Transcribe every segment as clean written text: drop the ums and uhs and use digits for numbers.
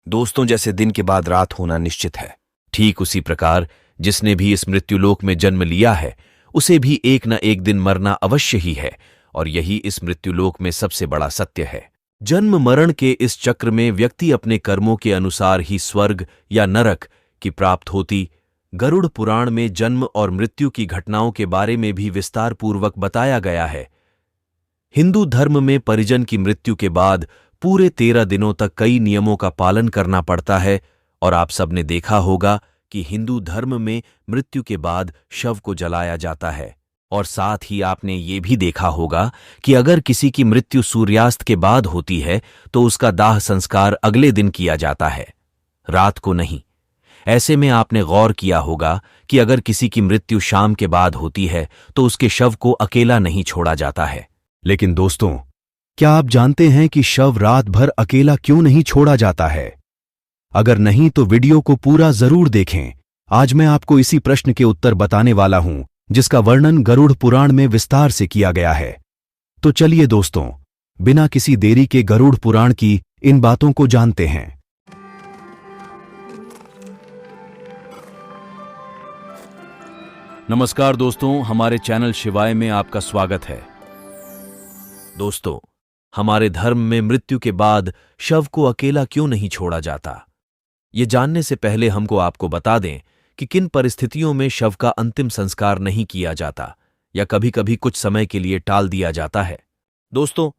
दोस्तों, जैसे दिन के बाद रात होना निश्चित है, ठीक उसी प्रकार जिसने भी इस मृत्युलोक में जन्म लिया है उसे भी एक न एक दिन मरना अवश्य ही है। और यही इस मृत्युलोक में सबसे बड़ा सत्य है। जन्म मरण के इस चक्र में व्यक्ति अपने कर्मों के अनुसार ही स्वर्ग या नरक की प्राप्त होती। गरुड़ पुराण में जन्म और मृत्यु की घटनाओं के बारे में भी विस्तार पूर्वक बताया गया है। हिंदू धर्म में परिजन की मृत्यु के बाद पूरे 13 दिनों तक कई नियमों का पालन करना पड़ता है। और आप सबने देखा होगा कि हिंदू धर्म में मृत्यु के बाद शव को जलाया जाता है। और साथ ही आपने ये भी देखा होगा कि अगर किसी की मृत्यु सूर्यास्त के बाद होती है तो उसका दाह संस्कार अगले दिन किया जाता है, रात को नहीं। ऐसे में आपने गौर किया होगा कि अगर किसी की मृत्यु शाम के बाद होती है तो उसके शव को अकेला नहीं छोड़ा जाता है। लेकिन दोस्तों, क्या आप जानते हैं कि शव रात भर अकेला क्यों नहीं छोड़ा जाता है? अगर नहीं तो वीडियो को पूरा जरूर देखें। आज मैं आपको इसी प्रश्न के उत्तर बताने वाला हूं, जिसका वर्णन गरुड़ पुराण में विस्तार से किया गया है। तो चलिए दोस्तों, बिना किसी देरी के गरुड़ पुराण की इन बातों को जानते हैं। नमस्कार दोस्तों, हमारे चैनल शिवाय में आपका स्वागत है। दोस्तों, हमारे धर्म में मृत्यु के बाद शव को अकेला क्यों नहीं छोड़ा जाता, ये जानने से पहले हमको आपको बता दें कि किन परिस्थितियों में शव का अंतिम संस्कार नहीं किया जाता या कभी-कभी कुछ समय के लिए टाल दिया जाता है। दोस्तों,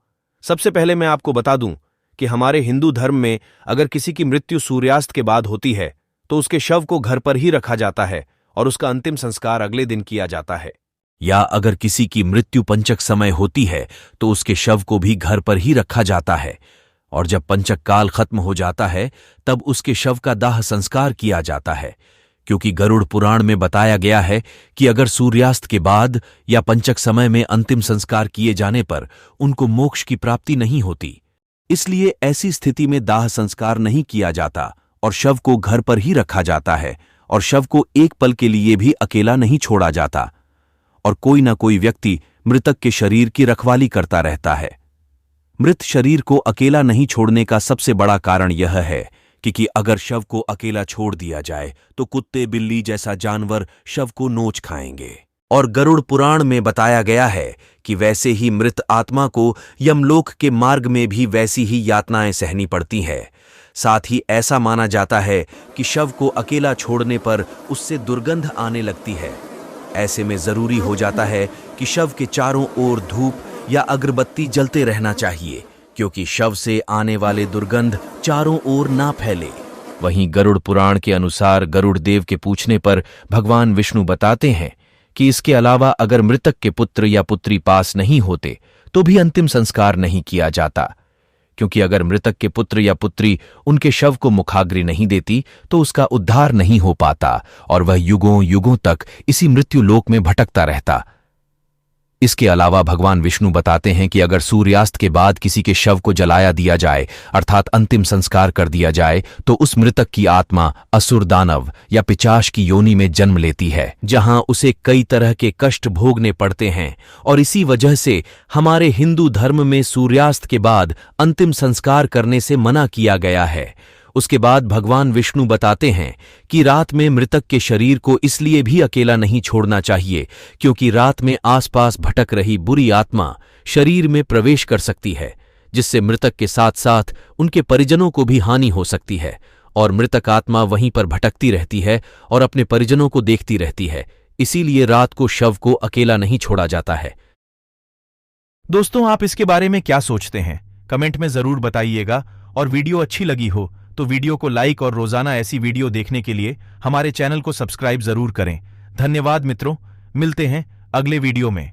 सबसे पहले मैं आपको बता दूं कि हमारे हिंदू धर्म में अगर किसी की मृत्यु सूर्यास्त के बाद होती है तो उसके शव को घर पर ही रखा जाता है और उसका अंतिम संस्कार अगले दिन किया जाता है। या अगर किसी की मृत्यु पंचक समय होती है तो उसके शव को भी घर पर ही रखा जाता है और जब पंचक काल खत्म हो जाता है तब उसके शव का दाह संस्कार किया जाता है। क्योंकि गरुड़ पुराण में बताया गया है कि अगर सूर्यास्त के बाद या पंचक समय में अंतिम संस्कार किए जाने पर उनको मोक्ष की प्राप्ति नहीं होती, इसलिए ऐसी स्थिति में दाह संस्कार नहीं किया जाता और शव को घर पर ही रखा जाता है और शव को एक पल के लिए भी अकेला नहीं छोड़ा जाता और कोई ना कोई व्यक्ति मृतक के शरीर की रखवाली करता रहता है। मृत शरीर को अकेला नहीं छोड़ने का सबसे बड़ा कारण यह है कि अगर शव को अकेला छोड़ दिया जाए तो कुत्ते बिल्ली जैसा जानवर शव को नोच खाएंगे। और गरुड़ पुराण में बताया गया है कि वैसे ही मृत आत्मा को यमलोक के मार्ग में भी वैसी ही यातनाएं सहनी पड़ती हैं। साथ ही ऐसा माना जाता है कि शव को अकेला छोड़ने पर उससे दुर्गंध आने लगती है। ऐसे में जरूरी हो जाता है कि शव के चारों ओर धूप या अगरबत्ती जलते रहना चाहिए, क्योंकि शव से आने वाले दुर्गंध चारों ओर ना फैले। वहीं गरुड़ पुराण के अनुसार गरुड़ देव के पूछने पर भगवान विष्णु बताते हैं कि इसके अलावा अगर मृतक के पुत्र या पुत्री पास नहीं होते तो भी अंतिम संस्कार नहीं किया जाता, क्योंकि अगर मृतक के पुत्र या पुत्री उनके शव को मुखाग्नि नहीं देती तो उसका उद्धार नहीं हो पाता और वह युगों युगों तक इसी मृत्युलोक में भटकता रहता। इसके अलावा भगवान विष्णु बताते हैं कि अगर सूर्यास्त के बाद किसी के शव को जलाया दिया जाए अर्थात अंतिम संस्कार कर दिया जाए तो उस मृतक की आत्मा असुर दानव या पिशाच की योनि में जन्म लेती है, जहां उसे कई तरह के कष्ट भोगने पड़ते हैं। और इसी वजह से हमारे हिंदू धर्म में सूर्यास्त के बाद अंतिम संस्कार करने से मना किया गया है। उसके बाद भगवान विष्णु बताते हैं कि रात में मृतक के शरीर को इसलिए भी अकेला नहीं छोड़ना चाहिए क्योंकि रात में आसपास भटक रही बुरी आत्मा शरीर में प्रवेश कर सकती है, जिससे मृतक के साथ साथ उनके परिजनों को भी हानि हो सकती है और मृतक आत्मा वहीं पर भटकती रहती है और अपने परिजनों को देखती रहती है। इसीलिए रात को शव को अकेला नहीं छोड़ा जाता है। दोस्तों, आप इसके बारे में क्या सोचते हैं? कमेंट में जरूर बताइएगा। और वीडियो अच्छी लगी हो तो वीडियो को लाइक और रोजाना ऐसी वीडियो देखने के लिए हमारे चैनल को सब्सक्राइब जरूर करें। धन्यवाद मित्रों, मिलते हैं अगले वीडियो में।